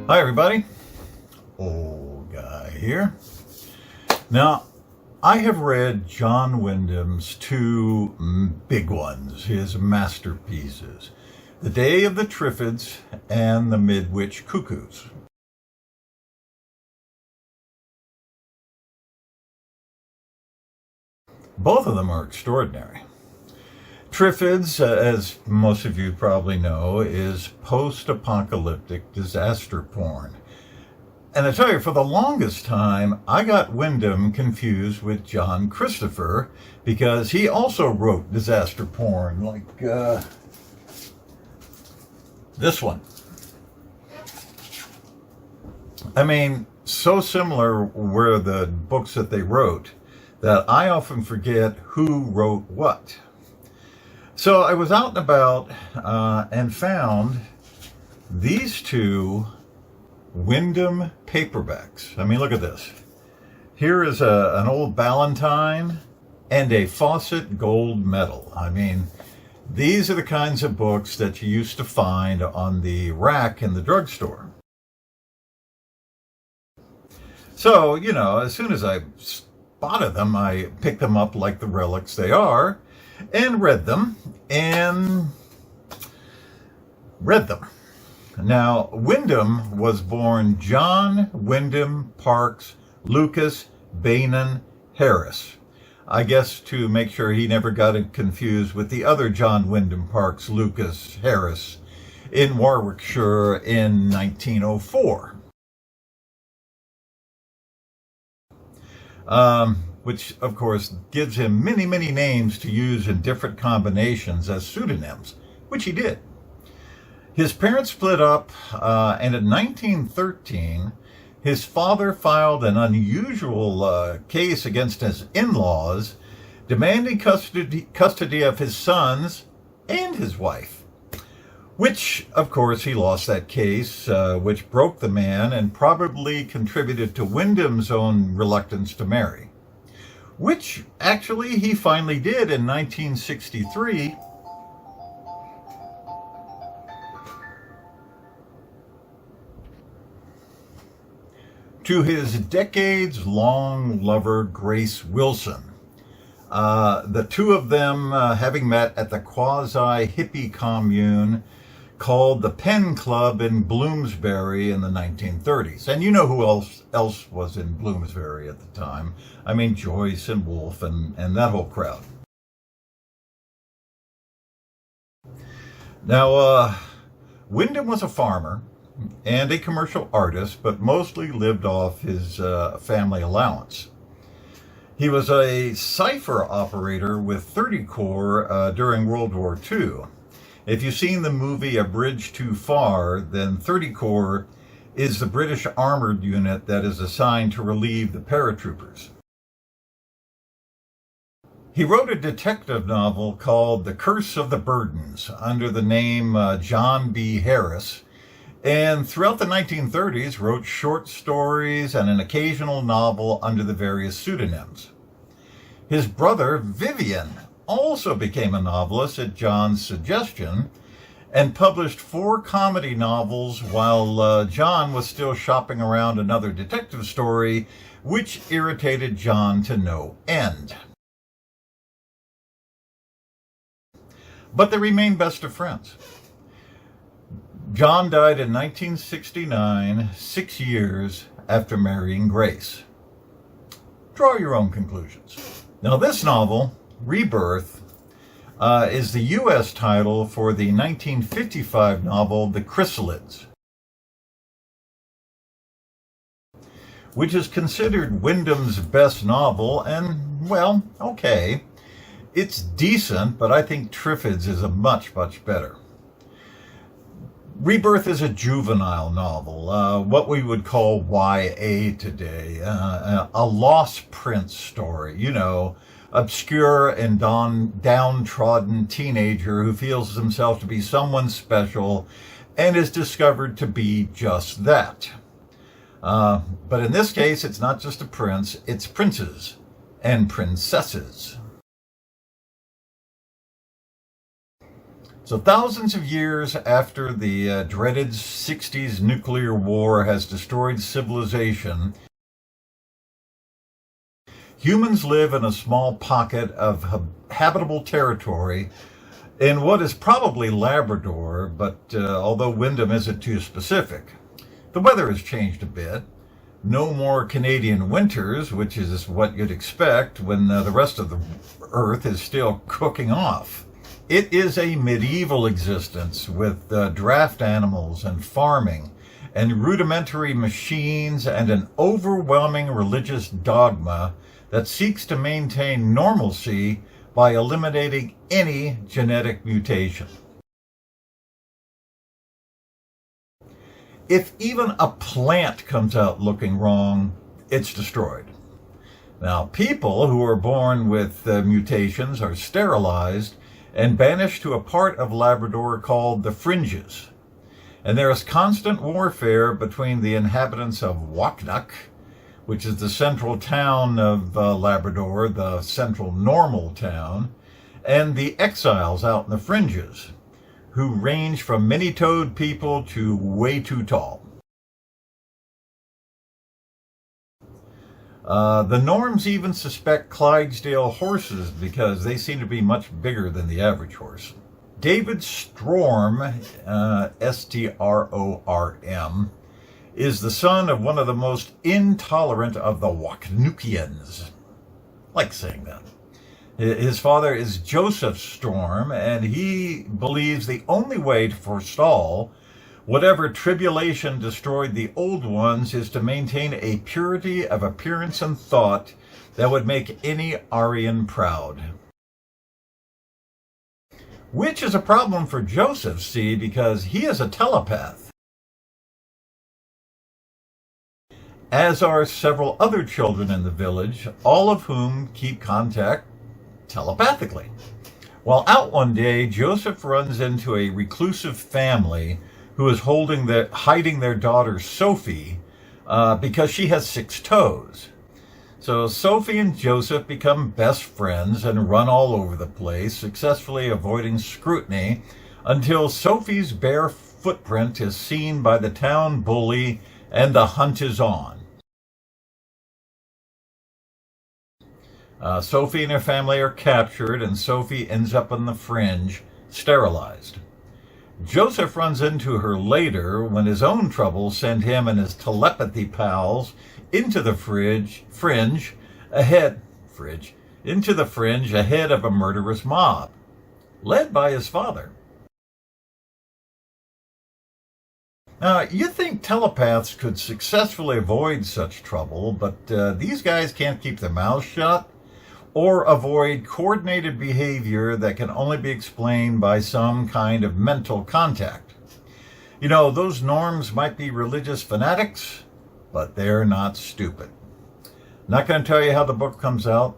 Hi everybody, old guy here. Now, I have read John Wyndham's two big ones, his masterpieces, The Day of the Triffids and The Midwich Cuckoos. Both of them are extraordinary. Triffids, as most of you probably know, is post-apocalyptic disaster porn. And I tell you, for the longest time, I got Wyndham confused with John Christopher because he also wrote disaster porn, like this one. I mean, so similar were the books that they wrote that I often forget who wrote what. So I was out and about and found these two Wyndham paperbacks. I mean, look at this. Here is an old Ballantine and a Fawcett gold medal. I mean, these are the kinds of books that you used to find on the rack in the drugstore. So, you know, as soon as I spotted them, I picked them up like the relics they are and read them. Now, Wyndham was born John Wyndham Parks Lucas Beynon-Harris. I guess to make sure he never got confused with the other John Wyndham Parks Lucas Harris in Warwickshire in 1904. Which, of course, gives him many, many names to use in different combinations as pseudonyms, which he did. His parents split up, and in 1913, his father filed an unusual case against his in-laws, demanding custody of his sons and his wife, which, of course, he lost that case, which broke the man and probably contributed to Wyndham's own reluctance to marry, which actually he finally did in 1963. To his decades-long lover, Grace Wilson. The two of them having met at the quasi-hippie commune called the Penn Club in Bloomsbury in the 1930s. And you know who else was in Bloomsbury at the time. I mean, Joyce and Woolf and that whole crowd. Now, Wyndham was a farmer and a commercial artist, but mostly lived off his family allowance. He was a cipher operator with 30 Corps during World War II. If you've seen the movie A Bridge Too Far, then 30 Corps is the British armored unit that is assigned to relieve the paratroopers. He wrote a detective novel called The Curse of the Burdens under the name John B. Harris, and throughout the 1930s wrote short stories and an occasional novel under the various pseudonyms. His brother, Vivian, also became a novelist at John's suggestion and published 4 comedy novels while John was still shopping around another detective story, which irritated John to no end. But they remained best of friends. John died in 1969, 6 years after marrying Grace. Draw your own conclusions. Now, this novel, Rebirth, is the U.S. title for the 1955 novel The Chrysalids, which is considered Wyndham's best novel, and, well, okay. It's decent, but I think Triffids is a much, much better. Rebirth is a juvenile novel, what we would call YA today, a lost prince story, you know, obscure and downtrodden teenager who feels himself to be someone special and is discovered to be just that. But in this case, it's not just a prince, it's princes and princesses. So thousands of years after the dreaded 60s nuclear war has destroyed civilization, humans live in a small pocket of habitable territory in what is probably Labrador, but although Wyndham isn't too specific. The weather has changed a bit. No more Canadian winters, which is what you'd expect when the rest of the Earth is still cooking off. It is a medieval existence with draft animals and farming and rudimentary machines and an overwhelming religious dogma that seeks to maintain normalcy by eliminating any genetic mutation. If even a plant comes out looking wrong, it's destroyed. Now, people who are born with mutations are sterilized and banished to a part of Labrador called the Fringes. And there is constant warfare between the inhabitants of Waknuk, which is the central town of Labrador, the central normal town, and the exiles out in the Fringes, who range from many-toed people to way too tall. The Norms even suspect Clydesdale horses because they seem to be much bigger than the average horse. David Strom, S-T-R-O-R-M, is the son of one of the most intolerant of the Waknukians. Like saying that. His father is Joseph Storm, and he believes the only way to forestall whatever tribulation destroyed the old ones is to maintain a purity of appearance and thought that would make any Aryan proud. Which is a problem for Joseph, see, because he is a telepath. As are several other children in the village, all of whom keep contact telepathically. While out one day, Joseph runs into a reclusive family who is hiding their daughter Sophie because she has 6 toes. So Sophie and Joseph become best friends and run all over the place, successfully avoiding scrutiny until Sophie's bare footprint is seen by the town bully and the hunt is on. Sophie and her family are captured and Sophie ends up on the Fringe, sterilized. Joseph runs into her later when his own troubles send him and his telepathy pals into the fringe ahead of a murderous mob, led by his father. Now, you'd think telepaths could successfully avoid such trouble, but these guys can't keep their mouths shut or avoid coordinated behavior that can only be explained by some kind of mental contact. You know, those Norms might be religious fanatics, but they're not stupid. Not going to tell you how the book comes out.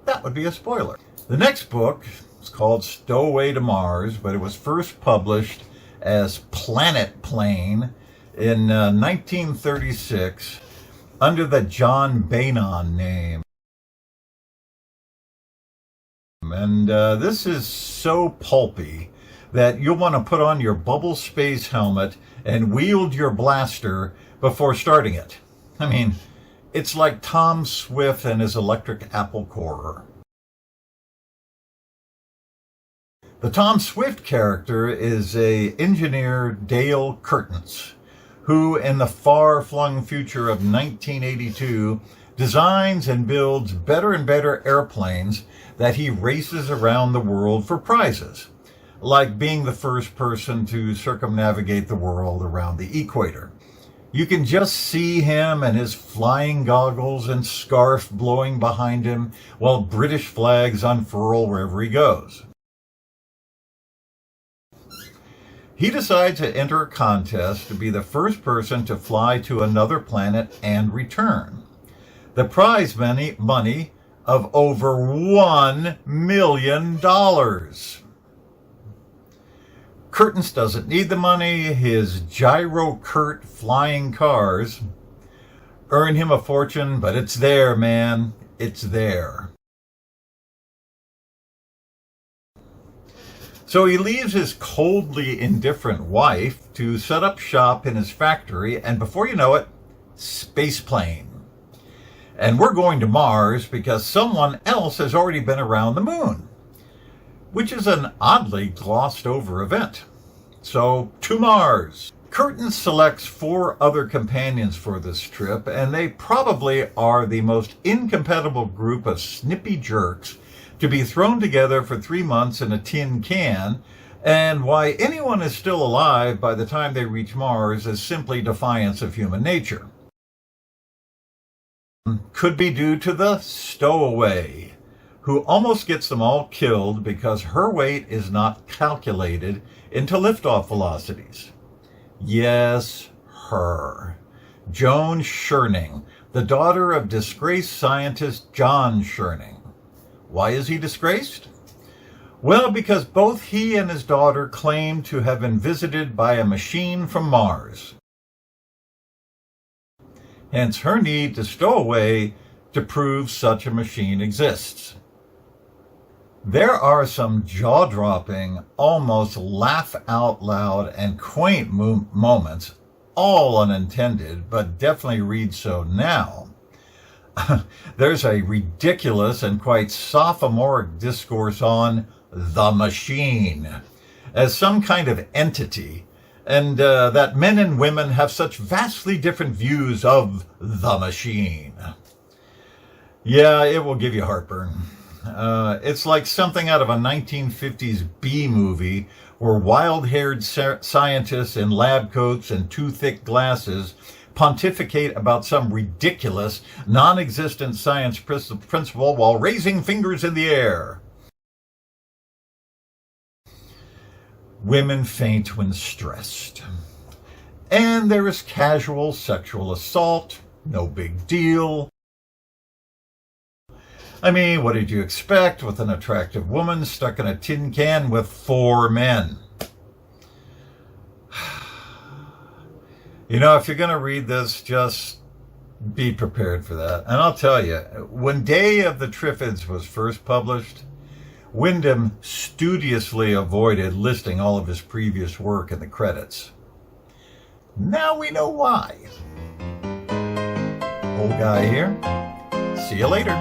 That would be a spoiler. The next book is called Stowaway to Mars, but it was first published as Planet Plane in 1936 under the John Beynon name. And this is so pulpy that you'll want to put on your bubble space helmet and wield your blaster before starting it. I mean, it's like Tom Swift and his electric apple corer. The Tom Swift character is engineer Dale Curtins, who in the far-flung future of 1982 designs and builds better and better airplanes that he races around the world for prizes, like being the first person to circumnavigate the world around the equator. You can just see him and his flying goggles and scarf blowing behind him while British flags unfurl wherever he goes. He decides to enter a contest to be the first person to fly to another planet and return. The prize money of over $1 million. Curtins doesn't need the money. His gyro-Kurt flying cars earn him a fortune, but it's there, man. It's there. So he leaves his coldly indifferent wife to set up shop in his factory, and before you know it, spaceplane. And we're going to Mars because someone else has already been around the moon, which is an oddly glossed over event. So, to Mars. Curtin selects 4 other companions for this trip, and they probably are the most incompatible group of snippy jerks to be thrown together for 3 months in a tin can, and why anyone is still alive by the time they reach Mars is simply defiance of human nature. Could be due to the stowaway, who almost gets them all killed because her weight is not calculated into liftoff velocities. Yes, her. Joan Cherning, the daughter of disgraced scientist John Cherning. Why is he disgraced? Well, because both he and his daughter claim to have been visited by a machine from Mars. Hence her need to stow away to prove such a machine exists. There are some jaw-dropping, almost laugh-out-loud and quaint moments, all unintended, but definitely read so now. There's a ridiculous and quite sophomoric discourse on the machine as some kind of entity, and that men and women have such vastly different views of the machine. Yeah, it will give you heartburn. It's like something out of a 1950s B movie where wild-haired scientists in lab coats and too thick glasses pontificate about some ridiculous, non-existent science principle while raising fingers in the air. Women faint when stressed. And there is casual sexual assault, no big deal. I mean, what did you expect with an attractive woman stuck in a tin can with 4 men? You know, if you're going to read this, just be prepared for that. And I'll tell you, when Day of the Triffids was first published, Wyndham studiously avoided listing all of his previous work in the credits. Now we know why. Old guy here. See you later.